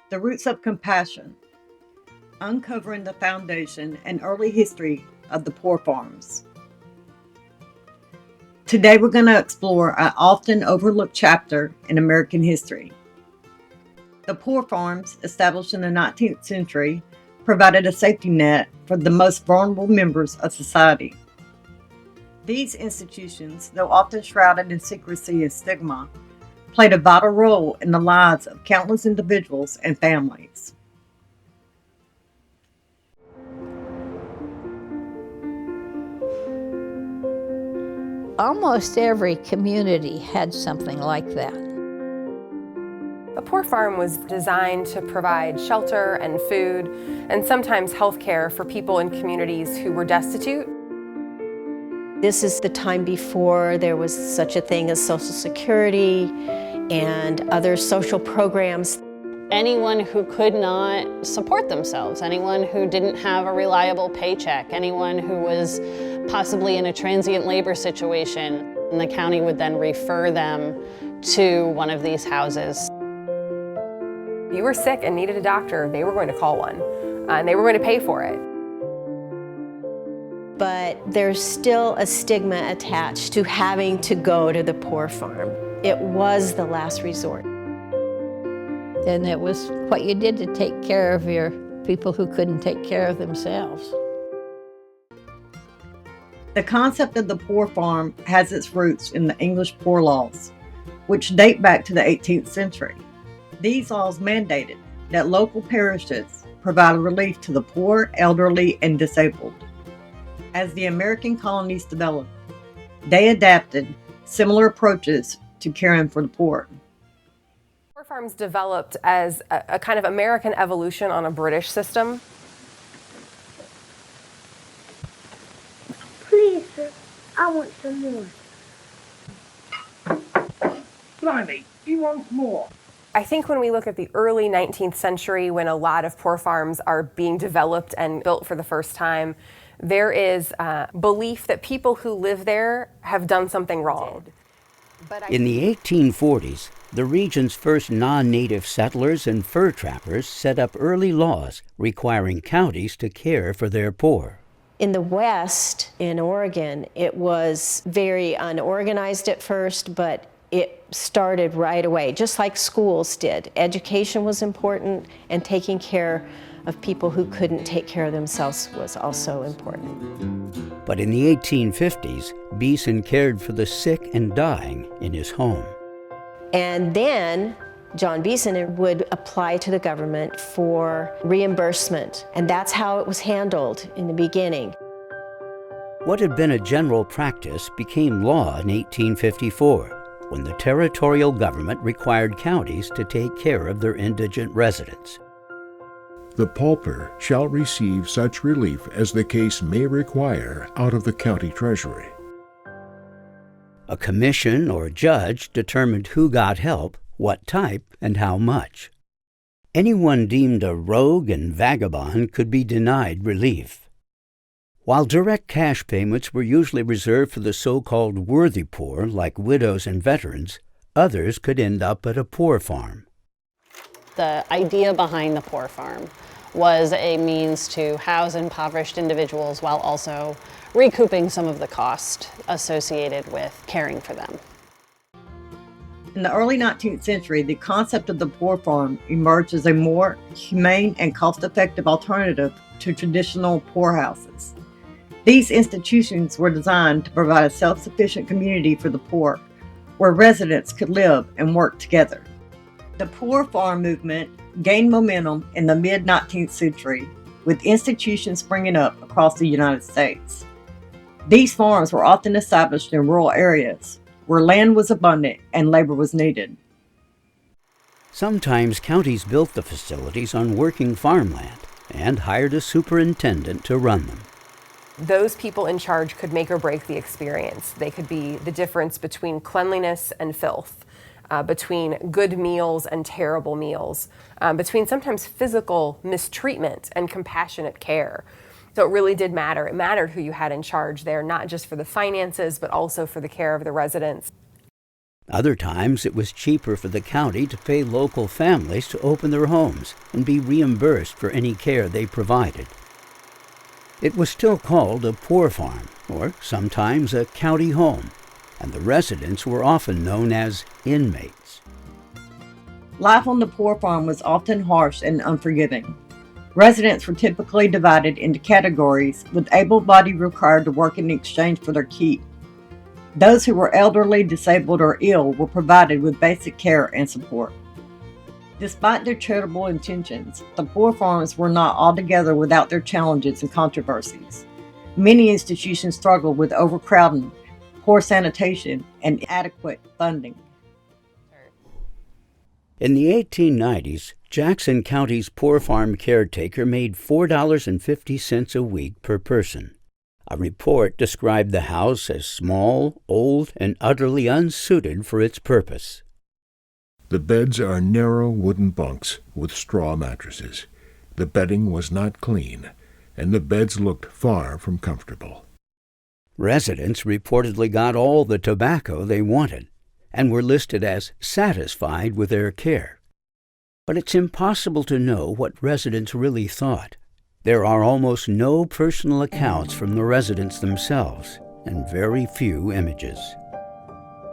The Roots of Compassion, uncovering the foundation and early history of the Poor Farms. Today we're going to explore an often overlooked chapter in American history. The Poor Farms, established in the 19th century, provided a safety net for the most vulnerable members of society. These institutions, though often shrouded in secrecy and stigma, played a vital role in the lives of countless individuals and families. Almost every community had something like that. A poor farm was designed to provide shelter and food and sometimes health care for people in communities who were destitute. This is the time before there was such a thing as Social Security and other social programs. Anyone who could not support themselves, anyone who didn't have a reliable paycheck, anyone who was possibly in a transient labor situation, and the county would then refer them to one of these houses. If you were sick and needed a doctor, they were going to call one, and they were going to pay for it. But there's still a stigma attached to having to go to the poor farm. It was the last resort. And it was what you did to take care of your people who couldn't take care of themselves. The concept of the poor farm has its roots in the English Poor Laws, which date back to the 18th century. These laws mandated that local parishes provide relief to the poor, elderly, and disabled. As the American colonies developed, they adapted similar approaches to caring for the poor. Poor farms developed as a kind of American evolution on a British system. Please, sir, I want some more. Blimey, he wants more. I think when we look at the early 19th century, when a lot of poor farms are being developed and built for the first time, there is belief that people who live there have done something wrong. In the 1840s, the region's first non-native settlers and fur trappers set up early laws requiring counties to care for their poor. In the West, in Oregon, it was very unorganized at first, but it started right away, just like schools did. Education was important, and taking care of people who couldn't take care of themselves was also important. But in the 1850s, Beeson cared for the sick and dying in his home. And then John Beeson would apply to the government for reimbursement, and that's how it was handled in the beginning. What had been a general practice became law in 1854, when the territorial government required counties to take care of their indigent residents. The pauper shall receive such relief as the case may require out of the county treasury. A commission or judge determined who got help, what type, and how much. Anyone deemed a rogue and vagabond could be denied relief. While direct cash payments were usually reserved for the so-called worthy poor, like widows and veterans, others could end up at a poor farm. The idea behind the poor farm was a means to house impoverished individuals while also recouping some of the cost associated with caring for them. In the early 19th century, the concept of the poor farm emerged as a more humane and cost-effective alternative to traditional poorhouses. These institutions were designed to provide a self-sufficient community for the poor, where residents could live and work together. The poor farm movement gained momentum in the mid-19th century, with institutions springing up across the United States. These farms were often established in rural areas, where land was abundant and labor was needed. Sometimes counties built the facilities on working farmland and hired a superintendent to run them. Those people in charge could make or break the experience. They could be the difference between cleanliness and filth, between good meals and terrible meals, between sometimes physical mistreatment and compassionate care. So it really did matter. It mattered who you had in charge there, not just for the finances, but also for the care of the residents. Other times it was cheaper for the county to pay local families to open their homes and be reimbursed for any care they provided. It was still called a poor farm, or sometimes a county home, and the residents were often known as inmates. Life on the poor farm was often harsh and unforgiving. Residents were typically divided into categories, with able-bodied required to work in exchange for their keep. Those who were elderly, disabled, or ill were provided with basic care and support. Despite their charitable intentions, the poor farms were not altogether without their challenges and controversies. Many institutions struggled with overcrowding, poor sanitation, and inadequate funding. In the 1890s, Jackson County's poor farm caretaker made $4.50 a week per person. A report described the house as small, old, and utterly unsuited for its purpose. The beds are narrow wooden bunks with straw mattresses. The bedding was not clean, and the beds looked far from comfortable. Residents reportedly got all the tobacco they wanted and were listed as satisfied with their care. But it's impossible to know what residents really thought. There are almost no personal accounts from the residents themselves and very few images.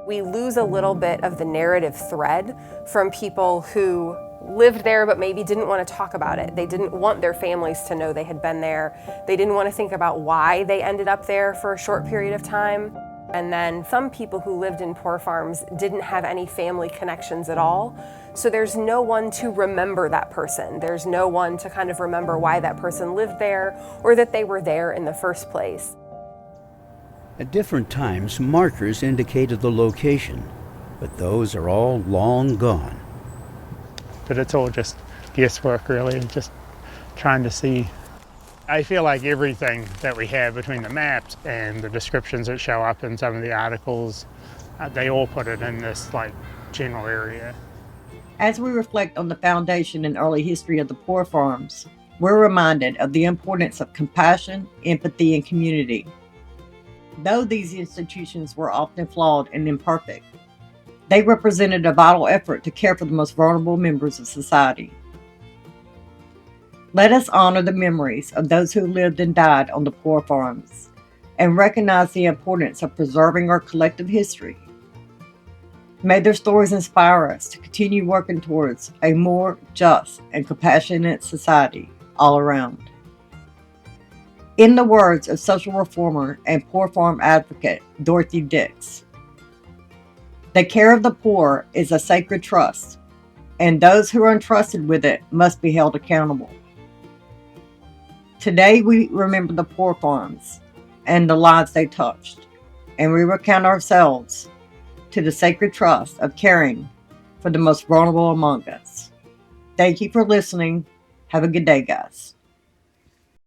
We lose a little bit of the narrative thread from people who lived there but maybe didn't want to talk about it. They didn't want their families to know they had been there. They didn't want to think about why they ended up there for a short period of time. And then some people who lived in poor farms didn't have any family connections at all. So there's no one to remember that person. There's no one to kind of remember why that person lived there or that they were there in the first place. At different times, markers indicated the location, but those are all long gone. But it's all just guesswork, really, just trying to see. I feel like everything that we have between the maps and the descriptions that show up in some of the articles, they all put it in this general area. As we reflect on the foundation and early history of the poor farms, we're reminded of the importance of compassion, empathy, and community. Though these institutions were often flawed and imperfect, they represented a vital effort to care for the most vulnerable members of society. Let us honor the memories of those who lived and died on the poor farms and recognize the importance of preserving our collective history. May their stories inspire us to continue working towards a more just and compassionate society all around. In the words of social reformer and poor farm advocate Dorothy Dix, "The care of the poor is a sacred trust, and those who are entrusted with it must be held accountable." Today we remember the poor farms and the lives they touched, and we recount ourselves to the sacred trust of caring for the most vulnerable among us. Thank you for listening. Have a good day, guys.